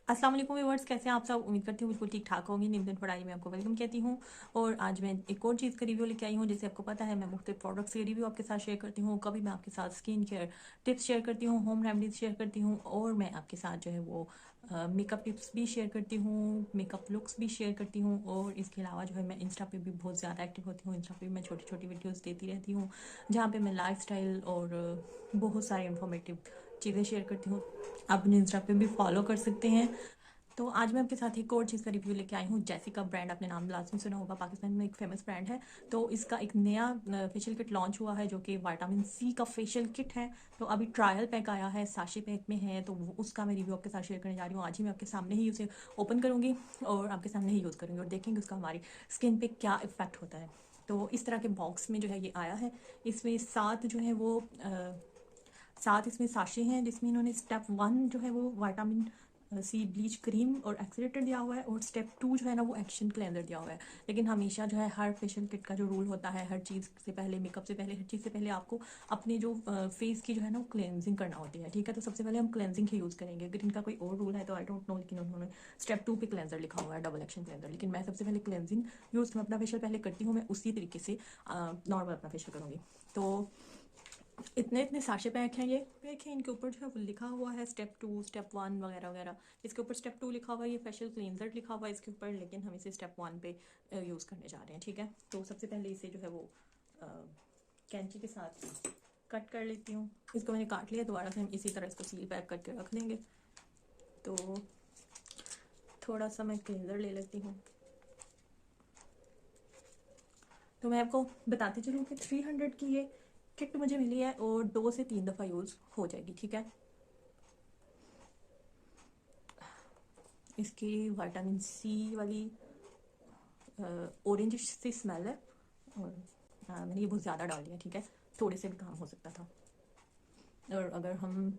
अस्सलाम वालेकुम व्यूअर्स, कैसे हैं आप सब। उम्मीद करती हूँ बिल्कुल ठीक ठाक होंगे। निम्न पढ़ाई में आपको वेलकम कहती हूँ। और आज मैं एक और चीज़ का रिव्यू लेके आई हूँ। जैसे आपको पता है, मैं मुख्तलिफ प्रोडक्ट्स के रिव्यू आपके साथ शेयर करती हूँ। कभी मैं आपके साथ स्किन केयर टिप्स शेयर करती हूँ, होम रेमेडीज शेयर करती हूँ, और मैं आपके साथ जो है वो मेकअप टिप्स भी शेयर करती हूँ, मेकअप लुक्स भी शेयर करती हूँ। और इसके अलावा जो है मैं इंस्टा पे भी बहुत ज़्यादा एक्टिव होती हूँ। इंस्टा पे मैं छोटी छोटी वीडियोज़ देती रहती हूँ, जहाँ पे मैं लाइफ स्टाइल और बहुत सारे इंफॉर्मेटिव चीज़ें शेयर करती हूँ। आप मुझे इंस्टा पे भी फॉलो कर सकते हैं। तो आज मैं आपके साथ एक और चीज़ का रिव्यू लेके आई हूँ। जैसिका ब्रांड, आपने नाम लाजमी सुना होगा, पाकिस्तान में एक फेमस ब्रांड है। तो इसका एक नया फेशियल किट लॉन्च हुआ है, जो कि विटामिन सी का फेशियल किट है। तो अभी ट्रायल पैक आया है, साशे पैक में है, तो उसका मैं रिव्यू आपके साथ शेयर करने जा रही हूँ। आज ही मैं आपके सामने ही उसे ओपन करूँगी और आपके सामने ही यूज़ करूँगी, और देखेंगे उसका हमारी स्किन पे क्या इफेक्ट होता है। तो इस तरह के बॉक्स में जो है ये आया है। इसमें 7 जो है वो 7 इसमें साशे हैं, जिसमें इन्होंने स्टेप 1 जो है वो विटामिन सी ब्लीच क्रीम और एक्सीलेटर दिया हुआ है, और स्टेप 2 जो है ना वो एक्शन क्लेंजर दिया हुआ है। लेकिन हमेशा जो है हर फेशियल किट का जो रूल होता है, हर चीज़ से पहले, मेकअप से पहले, हर चीज़ से पहले आपको अपने जो फेस की जो है ना वो क्लेंजिंग करना होती है। ठीक है, तो सबसे पहले हम क्लेंजिंग ही यूज़ करेंगे। अगर इनका कोई और रूल है तो आई डोंट नो, लेकिन उन्होंने स्टेप 2 पे क्लेंजर लिखा हुआ है, डबल एक्शन क्लेंजर। लेकिन मैं सबसे पहले क्लेंजिंग यूज़, मैं अपना फेशियल पहले करती हूँ, मैं उसी तरीके से नॉर्मल अपना फेशियल करूँगी। तो इतने इतने साशे पैक हैं। ये पैक है, इनके ऊपर जो है वो लिखा हुआ है स्टेप 2, स्टेप 1 वगैरह वगैरह। इसके ऊपर स्टेप 2 लिखा हुआ है, ये फेशियल क्लींजर लिखा हुआ है इसके ऊपर, लेकिन हम इसे स्टेप 1 पे यूज़ करने जा रहे हैं। ठीक है, तो सबसे पहले इसे जो है वो कैंची के साथ कट कर लेती हूँ। इसको मैंने काट लिया, दोबारा से हम इसी तरह इसको सील पैक करके रख लेंगे। तो थोड़ा सा मैं क्लींजर ले लेती हूँ। तो मैं आपको बताती चलूँ कि 300 की ये किट मुझे मिली है, और 2 से 3 दफ़ा यूज़ हो जाएगी। ठीक है, इसकी विटामिन सी वाली ऑरेंज सी स्मेल है, और मैंने ये बहुत ज़्यादा डाल दिया। ठीक है, थोड़े से भी काम हो सकता था। और अगर हम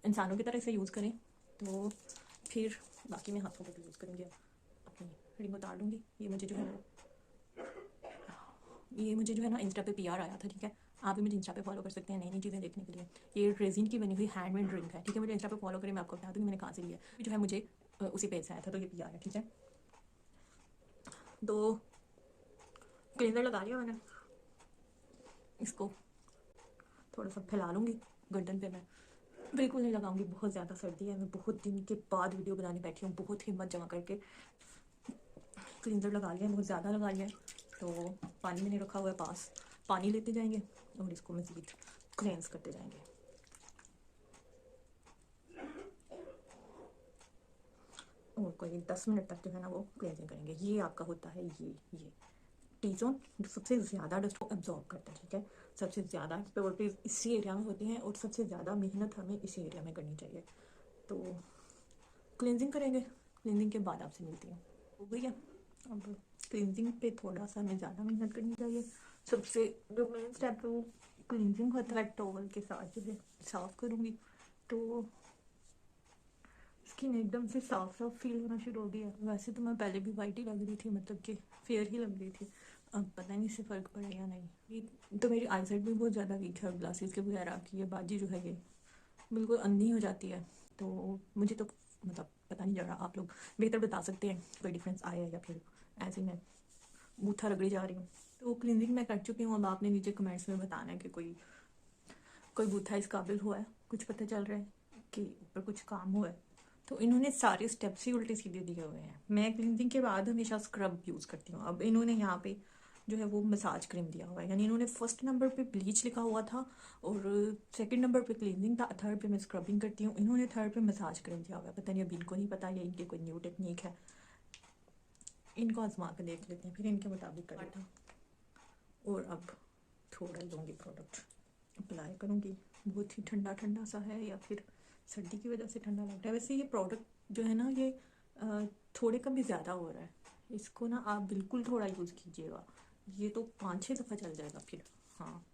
इंसानों की तरह इसे यूज़ करें तो फिर बाकी मैं हाथों को भी यूज़ करूँगी। अपनी रिंग उतार लूँगी। ये मुझे जो है ना इंस्टा पे पीआर आया था। ठीक है, आप भी मुझे इंस्टा पे फॉलो कर सकते हैं नई नई चीज़ें देखने के लिए। ये रेजिन की बनी हुई हैंडमेड ड्रिंक है। ठीक है, मुझे इंस्टा पे फॉलो करें, मैं आपको बता दूँगी मैंने कहाँ से लिया है। जो है मुझे उसी पेज से आया था, तो ये पीआर है। ठीक है, तो क्लीनर लगा लिया मैंने। इसको थोड़ा सा फैला लूँगी गर्दन पे। मैं बिल्कुल नहीं लगाऊंगी, बहुत ज़्यादा सर्दी है। मैं बहुत दिन के बाद वीडियो बनाने बैठी हूँ, बहुत हिम्मत जमा करके क्लींजर लगा लिया है, बहुत ज़्यादा लगा लिया है। तो पानी मैंने रखा हुआ है पास, पानी लेते जाएंगे और इसको मज़ीद क्लेंस करते जाएंगे। और कोई 10 मिनट तक जो है ना वो क्लेंजिंग करेंगे। ये आपका होता है ये टी जोन, जो सबसे ज़्यादा डस्ट को एब्जॉर्ब करता है। ठीक है, सबसे ज़्यादा एक्सप्लोरेटिव इसी एरिया में होती हैं, और सबसे ज़्यादा मेहनत हमें इसी एरिया में करनी चाहिए। तो क्लेंजिंग करेंगे, क्लेंजिंग के बाद आपसे मिलती हूँ। हो गई है। अब क्लींजिंग पे थोड़ा सा हमें ज़्यादा मेहनत करनी चाहिए। सबसे जो मेन स्टेप है वो क्लींजिंग होता है। टॉवल के साथ जो है साफ़ करूँगी, तो स्किन एकदम से साफ साफ फील होना शुरू हो गया। वैसे तो मैं पहले भी वाइट ही लग रही थी, मतलब कि फेयर ही लग रही थी। अब पता नहीं इससे फ़र्क पड़ा या नहीं। ये तो मेरी आई साइड भी बहुत ज़्यादा वीक है, ग्लासेस के वगैरह की ये बाजी जो है ये बिल्कुल अंधी हो जाती है। तो मुझे तो मतलब पता नहीं चल रहा, आप लोग बेहतर बता सकते हैं कोई डिफरेंस आया या फिर ऐसे ही मैं बूथा रगड़ी जा रही हूँ। तो क्लिनजिंग मैं कर चुकी हूँ। अब आपने नीचे कमेंट्स में बताना है कि कोई कोई बूथा इस काबिल हुआ है, कुछ पता चल रहा है कि ऊपर कुछ काम हुआ है। तो इन्होंने सारे स्टेप्स ही उल्टे सीधे दिए हुए हैं। मैं क्लिनजिंग के बाद हमेशा स्क्रब यूज़ करती हूँ। अब इन्होंने यहाँ पे जो है वो मसाज क्रीम दिया हुआ है, यानी इन्होंने फर्स्ट नंबर पे ब्लीच लिखा हुआ था, और सेकंड नंबर पे क्लीनिंग था, थर्ड पे मैं स्क्रबिंग करती हूँ। इन्होंने थर्ड पे मसाज क्रीम दिया हुआ है। पता नहीं अभी इनको नहीं पता, या इनकी कोई न्यू टेक्निक है। इनको आजमा के देख लेते हैं, फिर इनके मुताबिक करता हूँ। और अब थोड़ा लूँगी प्रोडक्ट, अप्लाई करूँगी। बहुत ही ठंडा ठंडा सा है, या फिर सर्दी की वजह से ठंडा लग रहा है। वैसे ये प्रोडक्ट जो है ना ये थोड़े का भी ज़्यादा हो रहा है। इसको ना आप बिल्कुल थोड़ा यूज़ कीजिएगा, ये तो 5-6 दफ़ा चल जाएगा फिर। हाँ,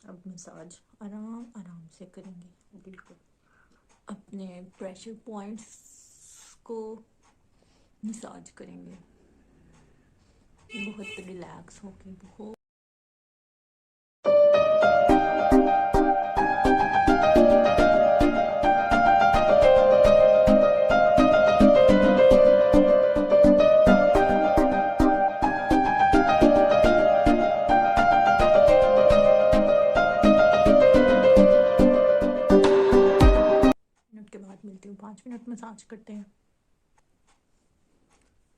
अब मसाज आराम आराम से करेंगे, बिल्कुल अपने प्रेशर पॉइंट्स को मसाज करेंगे, बहुत रिलैक्स होके, बहुत लेती हूँ, 5 मिनट मसाज करते हैं।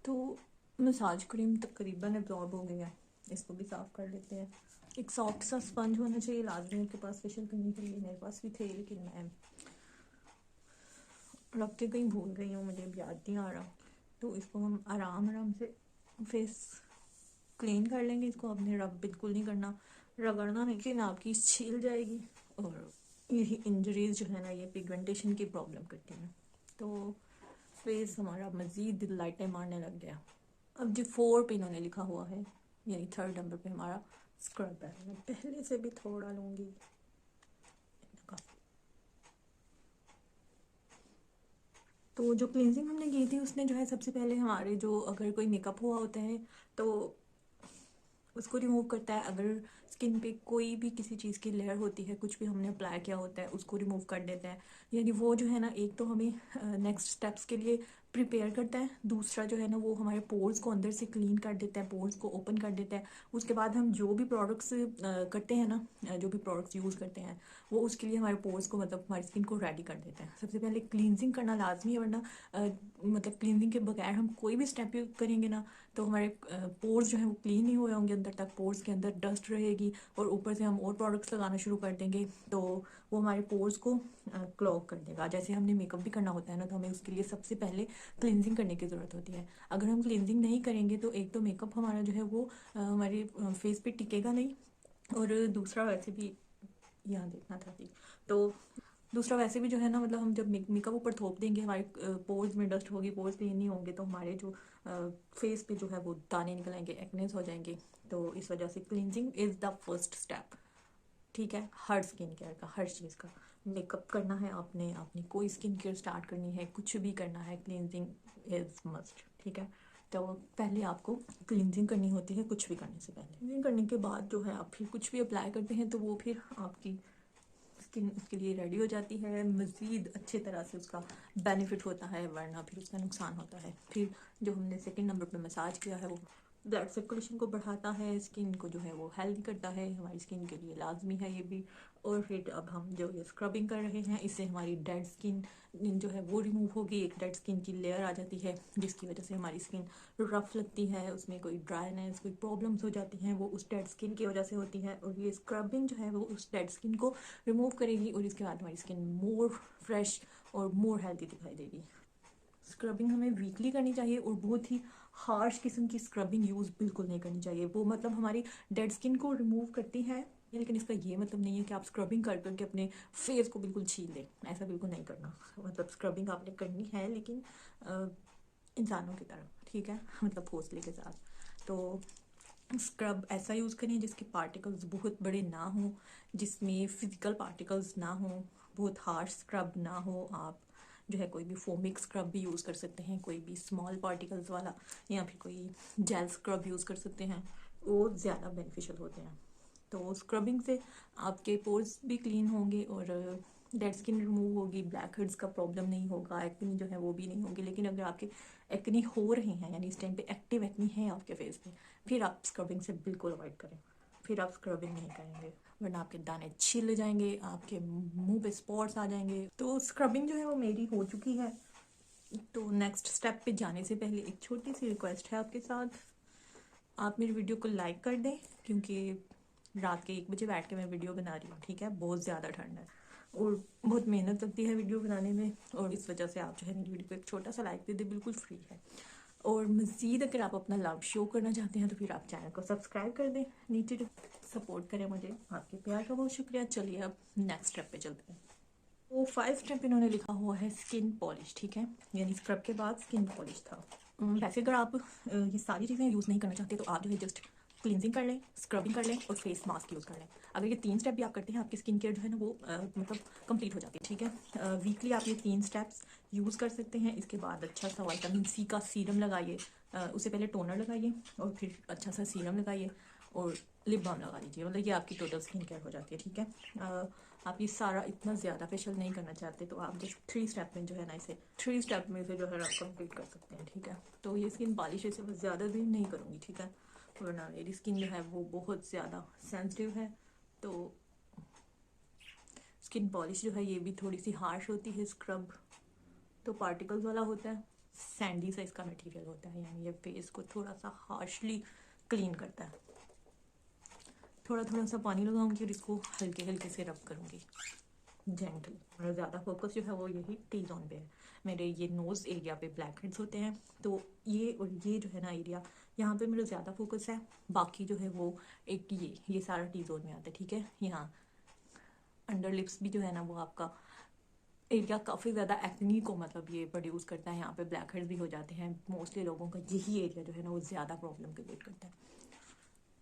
तो मसाज क्रीम तकरीबन एब्जॉर्ब हो गई है, इसको भी साफ़ कर लेते हैं। एक सॉफ्ट सा स्पंज होना चाहिए लाजमी आपके पास फेशियल करने के लिए। मेरे पास भी थे लेकिन मैं रख के कहीं भूल गई हूँ, मुझे याद नहीं आ रहा। तो इसको हम आराम आराम से फेस क्लीन कर लेंगे। इसको आपने रब बिल्कुल नहीं करना, रगड़ना नहीं, कि आपकी छील जाएगी और यही इंजरीज जो है ना, ये पिगमेंटेशन की प्रॉब्लम करती हैं। तो फेस हमारा मज़ीद लाइटें मारने लग गया। अब जो 4 पे इन्होंने लिखा हुआ है, यानी 3rd नंबर पे हमारा स्क्रब है। मैं पहले से भी थोड़ा लूँगी। तो जो क्लिनजिंग हमने की थी उसने जो है सबसे पहले हमारे जो, अगर कोई मेकअप हुआ होता है तो उसको रिमूव करता है। अगर स्किन पे कोई भी किसी चीज़ की लेयर होती है, कुछ भी हमने अप्लाई किया होता है, उसको रिमूव कर देता है। यानी वो जो है ना, एक तो हमें नेक्स्ट स्टेप्स के लिए प्रिपेयर करता है, दूसरा जो है ना वो हमारे पोर्स को अंदर से क्लीन कर देता है, पोर्स को ओपन कर देता है। उसके बाद हम जो भी प्रोडक्ट्स करते हैं ना, जो भी प्रोडक्ट्स यूज़ करते हैं, वो उसके लिए हमारे पोर्स को, मतलब हमारी स्किन को रेडी कर देता है। सबसे पहले क्लींजिंग करना लाजमी है, वरना मतलब क्लींजिंग के बगैर हम कोई भी स्टेप करेंगे ना तो हमारे पोर्स जो है वो क्लीन नहीं हुए होंगे, अंदर तक पोर्स के अंदर डस्ट रहेगी, और ऊपर से हम और प्रोडक्ट्स लगाना शुरू कर देंगे तो वो हमारे पोर्स को क्लॉग कर देगा। जैसे हमने मेकअप भी करना होता है ना, तो हमें उसके लिए सबसे पहले क्लींजिंग करने की ज़रूरत होती है। अगर हम क्लींजिंग नहीं करेंगे तो एक तो मेकअप हमारा जो है वो हमारे फेस पे टिकेगा नहीं, और दूसरा वैसे भी यहाँ देखना था जी, तो दूसरा वैसे भी जो है ना, मतलब हम जब मेकअप ऊपर थोप देंगे, हमारे पोर्स में डस्ट होगी, पोर्स क्लीन नहीं होंगे, तो हमारे जो फेस पे जो है वो दाने निकल आएंगे, एक्नेस हो जाएंगे। तो इस वजह से cleansing is the first step, ठीक है, हर स्किन केयर का, हर चीज़ का। मेकअप करना है आपने, आपने कोई स्किन केयर स्टार्ट करनी है, कुछ भी करना है, क्लींजिंग इज़ मस्ट, ठीक है। तो पहले आपको क्लींजिंग करनी होती है कुछ भी करने से पहले। क्लींजिंग करने के बाद जो है आप फिर कुछ भी अप्लाई करते हैं तो वो फिर आपकी स्किन उसके लिए रेडी हो जाती है, मज़ीद अच्छे तरह से उसका बेनिफिट होता है, वरना फिर उसका नुकसान होता है। फिर जो हमने 2nd नंबर पे मसाज किया है वो ब्लड सर्कुलेशन को बढ़ाता है, स्किन को जो है वो हेल्दी करता है, हमारी स्किन के लिए लाजमी है ये भी। और फिर अब हम जो ये स्क्रबिंग कर रहे हैं, इससे हमारी डेड स्किन जो है वो रिमूव होगी। एक डेड स्किन की लेयर आ जाती है जिसकी वजह से हमारी स्किन रफ लगती है, उसमें कोई ड्राइनेस, कोई प्रॉब्लम्स हो जाती हैं, वो उस डेड स्किन की वजह से होती है। और ये स्क्रबिंग जो है वो उस डेड स्किन को रिमूव करेगी, और इसके बाद हमारी स्किन मोर फ्रेश और मोर हेल्दी दिखाई देगी। स्क्रबिंग हमें वीकली करनी चाहिए, और बहुत ही हार्श किस्म की स्क्रबिंग यूज़ बिल्कुल नहीं करनी चाहिए। वो मतलब हमारी डेड स्किन को रिमूव करती है, लेकिन इसका ये मतलब नहीं है कि आप स्क्रबिंग कर करके अपने फेस को बिल्कुल छील दें, ऐसा बिल्कुल नहीं करना। मतलब स्क्रबिंग आपने करनी है, लेकिन इंसानों की तरह, ठीक है, मतलब हौसले के साथ। तो स्क्रब ऐसा यूज़ करें जिसके पार्टिकल्स बहुत बड़े ना हों, जिसमें फिजिकल पार्टिकल्स ना हों, बहुत हार्श स्क्रब ना हो। आप जो है कोई भी फोमिक स्क्रब भी यूज़ कर सकते हैं, कोई भी स्मॉल पार्टिकल्स वाला, या फिर कोई जेल स्क्रब यूज़ कर सकते हैं, वो ज़्यादा बेनिफिशियल होते हैं। तो स्क्रबिंग से आपके पोर्स भी क्लीन होंगे और डेड स्किन रिमूव होगी, ब्लैक हेड्स का प्रॉब्लम नहीं होगा, एक्नी जो है वो भी नहीं होगी। लेकिन अगर आपके एक्नी हो रहे हैं, यानी इस टाइम पे एक्टिव एक्नी है आपके फेस पे, फिर आप स्क्रबिंग से बिल्कुल अवॉइड करें। फिर आप स्क्रबिंग नहीं करेंगे, वरना आपके दाने छिल जाएंगे, आपके मुंह पे स्पॉट्स आ जाएंगे। तो स्क्रबिंग जो है वो मेरी हो चुकी है। तो नेक्स्ट स्टेप पे जाने से पहले एक छोटी सी रिक्वेस्ट है आपके साथ, आप मेरी वीडियो को लाइक कर दें, क्योंकि रात के 1 बजे बैठ के मैं वीडियो बना रही हूँ, ठीक है, बहुत ज़्यादा ठंड है और बहुत मेहनत लगती है वीडियो बनाने में, और इस वजह से आप जो है मेरी वीडियो को एक छोटा सा लाइक दे दें, बिल्कुल फ्री है। और मज़ीद अगर आप अपना लव शो करना चाहते हैं तो फिर आप चैनल को सब्सक्राइब कर दें, नीचे सपोर्ट करें मुझे, आपके प्यार का बहुत शुक्रिया। चलिए अब नेक्स्ट स्टेप पे चलते हैं। तो 5 स्टेप इन्होंने लिखा हुआ है स्किन पॉलिश, ठीक है, यानी स्क्रब के बाद स्किन पॉलिश था। वैसे अगर आप ये सारी चीज़ें यूज़ नहीं करना चाहते तो आप जो है जस्ट क्लिनजिंग कर लें, स्क्रबिंग कर लें और फेस मास्क यूज़ कर लें। अगर ये 3 स्टेप भी आप करते हैं, आपकी स्किन केयर जो है ना वो मतलब कंप्लीट हो जाती है, ठीक है। वीकली आप ये 3 स्टेप्स यूज़ कर सकते हैं। इसके बाद अच्छा सा विटामिन सी का सीरम लगाइए, उससे पहले टोनर लगाइए और फिर अच्छा सा सीरम लगाइए और लिप बाम लगा लीजिए। मतलब ये आपकी टोटल स्किन केयर हो जाती है, ठीक है। आप ये सारा इतना ज़्यादा फेशियल नहीं करना चाहते तो आप जस्ट 3 स्टेप में जो है ना, इसे 3 स्टेप में से जो है ना कंप्लीट कर सकते हैं, ठीक है। तो ये स्किन पॉलिश इसे मैं ज़्यादा भी नहीं करूँगी, ठीक है, वरना मेरी स्किन जो है वो बहुत ज़्यादा सेंसिटिव है। तो स्किन पॉलिश जो है ये भी थोड़ी सी हार्श होती है, स्क्रब तो पार्टिकल्स वाला होता है, सैंडी सा इसका मटेरियल होता है, यानी ये फेस को थोड़ा सा हार्शली क्लीन करता है। थोड़ा थोड़ा सा पानी लगाऊंगी और इसको हल्के हल्के से रब करूंगी, जेंटल। और ज़्यादा फोकस जो है वो यही टी जोन पे है। मेरे ये नोज़ एरिया पे ब्लैक हेड्स होते हैं, तो ये और ये जो है ना एरिया, यहाँ पे मेरा ज़्यादा फोकस है। बाकी जो है वो एक ये सारा टी जोन में आता है, ठीक है। यहाँ अंडर लिप्स भी जो है ना वो आपका एरिया काफ़ी ज़्यादा एक्नी को मतलब ये प्रोड्यूस करता है, यहाँ पे ब्लैक हेड्स भी हो जाते हैं। मोस्टली लोगों का यही एरिया जो है ना वो ज़्यादा प्रॉब्लम क्रिएट करता है।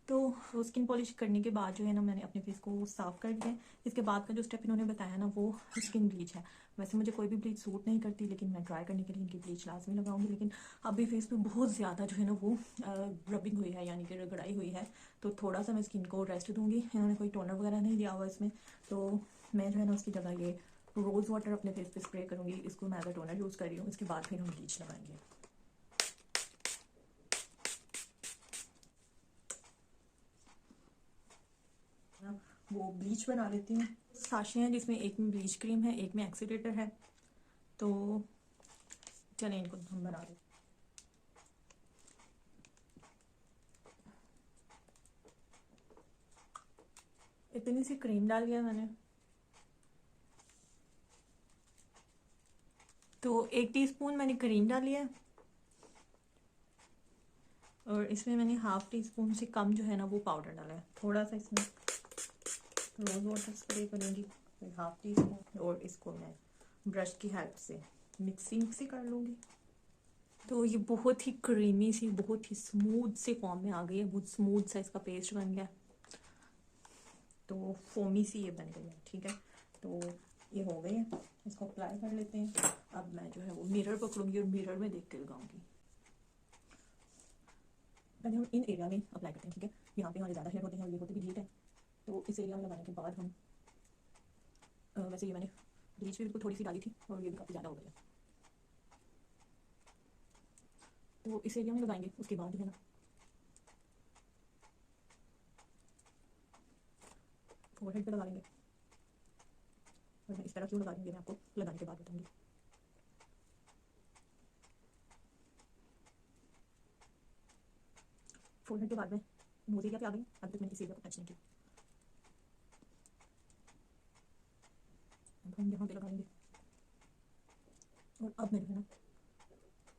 तो स्किन पॉलिश करने के बाद जो है ना मैंने अपने फेस को साफ़ कर लिया है। इसके बाद का जो स्टेप इन्होंने बताया ना वो स्किन ब्लीच है। वैसे मुझे कोई भी ब्लीच सूट नहीं करती, लेकिन मैं ट्राई करने के लिए इनकी ब्लीच लाजमी लगाऊंगी। लेकिन अभी फेस पे बहुत ज़्यादा जो है ना वो रबिंग हुई है, यानी कि रगड़ाई हुई है, तो थोड़ा सा मैं स्किन को रेस्ट दूंगी। इन्होंने कोई टोनर वगैरह नहीं दिया हुआ इसमें, तो मैं जो है ना उसकी जगह ये रोज़ वाटर अपने फेस पे स्प्रे करूँगी। इसको मैं एज अ टोनर यूज़ कर रही हूँ। इसके बाद फिर हम ब्लीच लगाएंगे। वो ब्लीच बना लेती हूँ। साशे हैं जिसमें एक में ब्लीच क्रीम है, एक में एक्सीडेटर है, तो चलें इनको हम बना लें। इतनी सी क्रीम डाल दिया मैंने, तो 1 टीस्पून मैंने क्रीम डाली है, और इसमें मैंने हाफ टी स्पून से कम जो है ना वो पाउडर डाला है। थोड़ा सा इसमें रोज़ वाटर स्प्रे करूँगी, फिर हाफ टी स्पून, और इसको मैं ब्रश की हेल्प से मिक्सी कर लूँगी। तो ये बहुत ही क्रीमी सी, बहुत ही स्मूथ से फॉर्म में आ गई है, बहुत स्मूथ सा इसका पेस्ट बन गया, तो फोमी सी ये बन गई है, ठीक है। तो ये हो गई है, इसको अप्लाई कर लेते हैं। अब मैं जो है वो मिरर पकड़ूंगी और मिरर में देख के लगाऊंगी। पहले हम इन एरिया में अप्लाई करते हैं, ठीक है। यहाँ पे हमारे ज़्यादा हेयर होते हैं और ये होते भी हीट है, तो इस एरिया में लगाने के बाद हम वैसे ये मैंने ब्लीच भी बिल्कुल थोड़ी सी डाली थी और ये भी काफ़ी ज़्यादा हो गई है, तो इस एरिया में लगाएंगे। उसके बाद जो है ना फोरहेड पे लगा लेंगे, और मैं इस तरह क्यों लगा दूँगी मैं आपको लगाने के बाद बताऊँगी। फोरहेड के बाद में नोज एरिया पे आ गई, अब तक मैंने इस एरिया को टच नहीं किया। अब हम यहाँ पे लगा लेंगे, और अब मैं जो है ना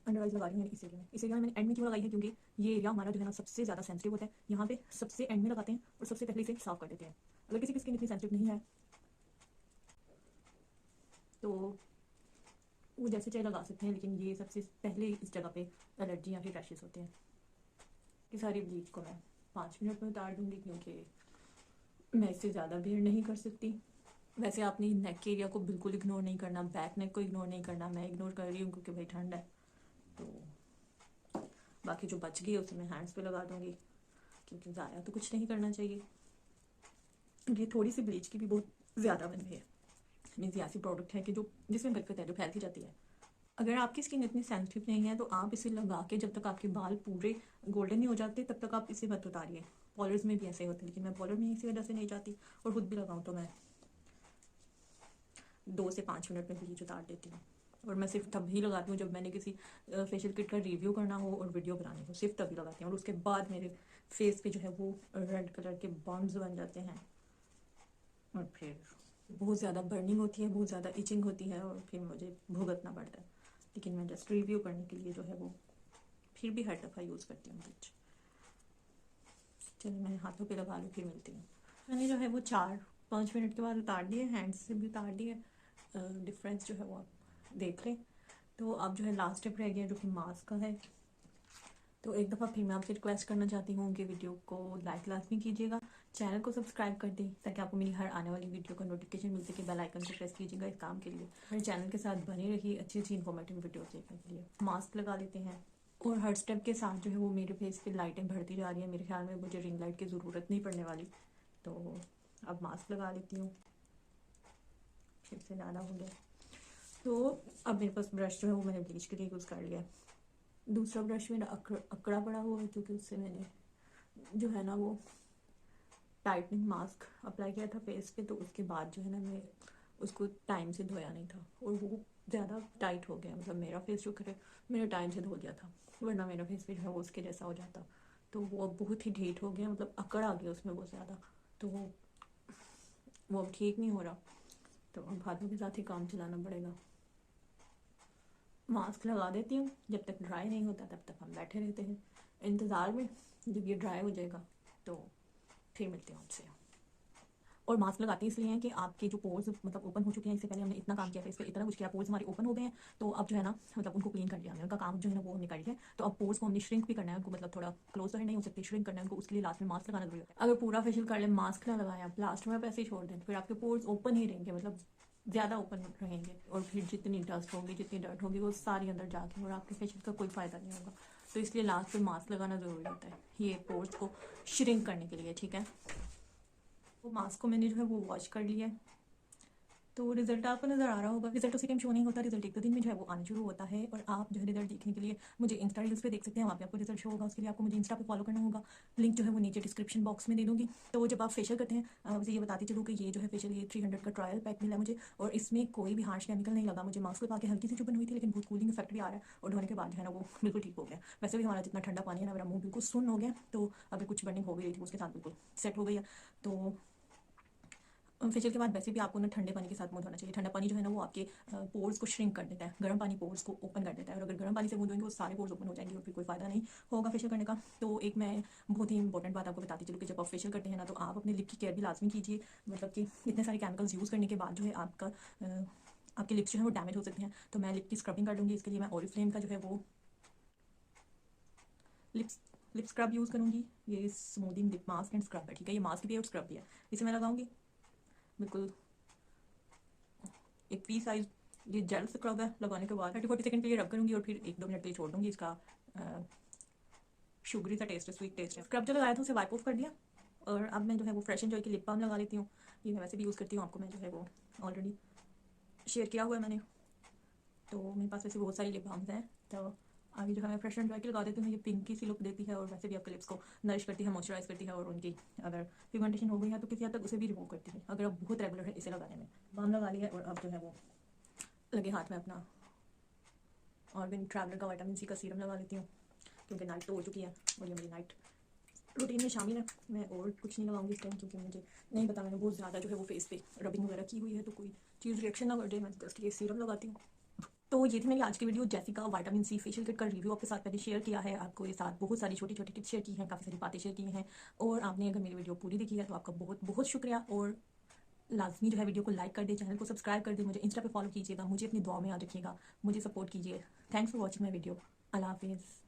अंडर आइज लगा रही हूँ इस एरिया में। इस एरिया में मैंने एंड में क्यों लगाई है, क्योंकि ये एरिया हमारा जो है ना सबसे ज़्यादा सेंसिटिव होता है। यहाँ पे सबसे एंड में लगाते हैं और सबसे पहले इसे साफ कर देते हैं। अगर किसी की स्किन इतनी सेंसिटिव नहीं है तो वो जैसे चाहे लगा सकते हैं, लेकिन ये सबसे पहले इस जगह पे एलर्जी या फिर रैशेस होते हैं। कि सारी ब्लीच को मैं 5 मिनट में उतार दूँगी, क्योंकि मैं इससे ज़्यादा बेयर नहीं कर सकती। वैसे आपने नेक एरिया को बिल्कुल इग्नोर नहीं करना, बैक नेक को इग्नोर नहीं करना। मैं इग्नोर कर रही हूँ क्योंकि भाई ठंड है, तो बाकी जो बच गई उसे मैं हैंड्स पे लगा दूँगी, क्योंकि ज़ाया तो कुछ नहीं करना चाहिए। ये थोड़ी सी ब्लीच की भी बहुत ज़्यादा बन गई है, मीन्स ये ऐसी प्रोडक्ट है कि जो जिसमें बरकत है, जो फैलती जाती है। अगर आपकी स्किन इतनी सेंसिटिव नहीं है तो आप इसे लगा के जब तक आपके बाल पूरे गोल्डन नहीं हो जाते तब तक आप इसे मत उतारिए। पॉलर्स में भी ऐसे होते हैं, लेकिन मैं पॉलर में इसी वजह से नहीं जाती, और खुद भी लगाऊँ तो मैं 2 से 5 मिनट में ब्लीच उतार देती हूँ। और मैं सिर्फ तभी लगाती हूँ जब मैंने किसी फेशियल किट का रिव्यू करना हो और वीडियो बनानी हो, सिर्फ तभी लगाती हूँ। और उसके बाद मेरे फेस पे जो है वो रेड कलर के बम्स बन जाते हैं, और फिर बहुत ज़्यादा बर्निंग होती है, बहुत ज़्यादा इचिंग होती है, और फिर मुझे भुगतना पड़ता है। लेकिन मैं जस्ट रिव्यू करने के लिए जो है वो फिर भी हर दफ़ा यूज़ करती हूँ ब्लीच। चलिए मैं हाथों पे लगा लूँ, फिर मिलती हूँ। मैंने जो है वो 4-5 मिनट के बाद उतार दिए, हैंड्स से भी उतार दिए। डिफरेंस जो है वो आप देख लें। तो अब जो है लास्ट स्टेप रह गया, जो कि मास्क का है। तो एक दफ़ा फिर मैं आपसे रिक्वेस्ट करना चाहती हूँ कि वीडियो को लाइक लाजमी कीजिएगा, चैनल को सब्सक्राइब कर दें ताकि आपको मेरी हर आने वाली वीडियो का नोटिफिकेशन मिल सके। बेल आइकन को प्रेस कीजिएगा इस काम के लिए। मेरे चैनल के साथ बने रहिए अच्छी अच्छी इन्फॉर्मेटिव वीडियो देखने के लिए। मास्क लगा लेते हैं, और हर स्टेप के साथ जो है वो मेरे फेस पे लाइटें बढ़ती जा रही है। मेरे ख्याल में मुझे रिंग लाइट की ज़रूरत नहीं पड़ने वाली, तो अब मास्क लगा लेती हूँ। फिर से ज़्यादा हो गया, तो अब मेरे पास ब्रश जो है वो मैंने ब्लीच के लिए यूज़ कर लिया। दूसरा ब्रश मेरा अकड़ा पड़ा हुआ है, क्योंकि उससे मैंने जो है ना वो टाइटनिंग मास्क अप्लाई किया था फेस पे, तो उसके बाद जो है ना मैं उसको टाइम से धोया नहीं था और वो ज़्यादा टाइट हो गया। मतलब मेरा फेस जो करे मैंने टाइम से धो लिया था, वरना मेरा फेस भी जो है वो उसके जैसा हो जाता। तो वो अब बहुत ही ढीठ हो गया, मतलब अकड़ आ गया उसमें बहुत ज़्यादा। तो वो अब ठीक नहीं हो रहा, तो अब हाथों के साथ ही काम चलाना पड़ेगा। मास्क लगा देती हूँ, जब तक ड्राई नहीं होता तब तक हम बैठे रहते हैं इंतज़ार में। जब ये ड्राई हो जाएगा तो फिर मिलते हैं आपसे। और मास्क लगाते हैं इसलिए हैं कि आपके जो पोर्स मतलब ओपन हो चुके हैं, इससे पहले हमने इतना काम किया था, इस पर इतना कुछ किया, पोर्स हमारे ओपन हो गए हैं। तो अब जो है ना मतलब उनको क्लीन कर लिया हमने, उनका काम जो है ना वो निकल गया। तो अब पोर्स को हमने श्रिंक भी करना है, उनको मतलब थोड़ा क्लोज तो नहीं हो सकती, श्रिंक करना है उनको, उसके लिए लास्ट में मास्क लगाना जरूरी होता है। अगर पूरा फेशियल कर ले मास्क ना लगाएं आप, लास्ट में आप ऐसे ही छोड़ दें, फिर आपके पोर्स ओपन ही रहेंगे, मतलब ज़्यादा ओपन रहेंगे। और फिर जितनी डस्ट होगी जितनी डर्ट होगी वो सारी अंदर जाके और आपके फेशियल का कोई फ़ायदा नहीं होगा। तो इसलिए लास्ट में मास्क लगाना ज़रूरी होता है, ये पोर्स को श्रिंक करने के लिए, ठीक है। वो मास्क को मैंने जो है वो वॉश कर लिया है, तो रिजल्ट आपको नज़र आ रहा होगा। रिजल्ट उसी टाइम शो नहीं होता, रिजल्ट एक दो दिन में जो है वो आना शुरू होता है। और आप जो है रिजल्ट देखने के लिए मुझे इंस्टा रील्स पे देख सकते हैं, वहाँ पे आपको रिजल्ट शो होगा। उसके लिए आपको मुझे इंस्टा पे फॉलो करना होगा, लिंक जो है वो नीचे डिस्क्रिप्शन बॉक्स में दे दूँगी। तो जब आप फेशियल करते हैं मुझे ये बताती चलूँ कि ये जो है फेशियल ये 300 का ट्रायल पैक मिला मुझे, और इसमें कोई भी हार्श केमिकल नहीं लगा। मुझे मास्क लगा के हल्की सी चुभन हुई थी, लेकिन बहुत कूलिंग इफेक्ट भी आ रहा है, और धोने के बाद जो है ना वो बिल्कुल ठीक हो गया। वैसे भी हमारा जितना ठंडा पानी है ना, मेरा मुँह बिल्कुल सुन्न हो गया, तो अगर कुछ बर्निंग हो भी रही थी उसके साथ बिल्कुल सेट हो गई है। तो फेशियल के बाद वैसे भी आपको ना ठंडे पानी के साथ मुंह धोना चाहिए। ठंडा पानी जो है ना वो आपके पोर्स को श्रिंक कर देता है, गर्म पानी पोर्स को ओपन कर देता है। और अगर गर्म पानी से मुंह धोएंगे वो सारे पोर्स ओपन हो जाएंगे और फिर कोई फ़ायदा नहीं होगा फेशियल करने का। तो एक मैं बहुत ही इंपॉर्टेंट बात आपको बताती चलूँ कि जब आप फेशियल करते हैं ना, तो आप अपने लिप की केयर भी लाजमी कीजिए। मतलब कि इतने सारे केमिकल्स यूज़ करने के बाद जो है आपके लिप्स जो है वो डैमेज हो सकते हैं। तो मैं लिप की स्क्रबिंग कर लूँगी, इसके लिए मैं ओरिफ्लेम का जो है वो लिप स्क्रब यूज़ करूँगी। ये smoothing lip mask and scrub है, ठीक है। ये मास्क भी है और स्क्रब भी है, इसे मैं लगाऊंगी। बिल्कुल एक पी साइज ये जेल स्क्रब है। लगाने के बाद 30-40 सेकंड के लिए रब करूँगी और फिर 1-2 मिनट के लिए छोड़ दूँगी। इसका शुगरी सा टेस्ट है, स्वीट टेस्ट है। स्क्रब जो लगाया था उसे वाइप ऑफ कर दिया, और अब मैं जो है वो फ्रेश एंड जॉय की लिप बाम लगा लेती हूँ। ये मैं वैसे भी यूज़ करती हूँ, आपको मैं जो है वो ऑलरेडी शेयर किया हुआ है मैंने। तो मेरे पास वैसे बहुत सारी लिप बाम्स हैं, तो आगे जो है मैं फ्रेश एंड जॉय की लगा देती हूँ। ये पिंकी सी लुक देती है और वैसे भी आपके लिप्स को नरिश करती है, मॉइस्चराइज करती है, और उनकी अगर पिगमेंटेशन हो गई है तो किसी हद तक उसे भी रिमूव करती है, अगर आप बहुत रेगुलर है इसे लगाने में। बाम लगा लिया और अब जो है वो लगे हाथ में अपना ऑर्गेनिक ट्रैवलर का विटामिन सी का सीरम लगा लेती हूँ, क्योंकि नाइट तो हो चुकी है और ये मेरी नाइट रूटीन में शामिल है। मैं और कुछ नहीं लगाऊंगी इस टाइम, क्योंकि मुझे नहीं पता, मैंने बहुत ज़्यादा जो है वो फेस पे रबिंग वगैरह की हुई है, तो कोई चीज़ रिएक्शन ना कर दे, मैं जस्ट ये सीरम लगाती हूँ। तो ये थी मेरी आज की video, Jessica vitamin C facial kit का रिव्यू आपके साथ मैंने शेयर किया है। आपको ये साथ बहुत सारी छोटी छोटी टिप्स शेयर की हैं, काफ़ी सारी बातें शेयर की हैं, और आपने अगर मेरी वीडियो पूरी देखी है तो आपका बहुत बहुत शुक्रिया। और लाजमी जो है वीडियो को लाइक कर दे, चैनल को सब्सक्राइब कर दे, मुझे इंस्टा पे फॉलो कीजिएगा, मुझे अपनी दुआ में याद रखिएगा, मुझे सपोर्ट कीजिए। Thanks for watching my video. अल्लाह हाफिज़।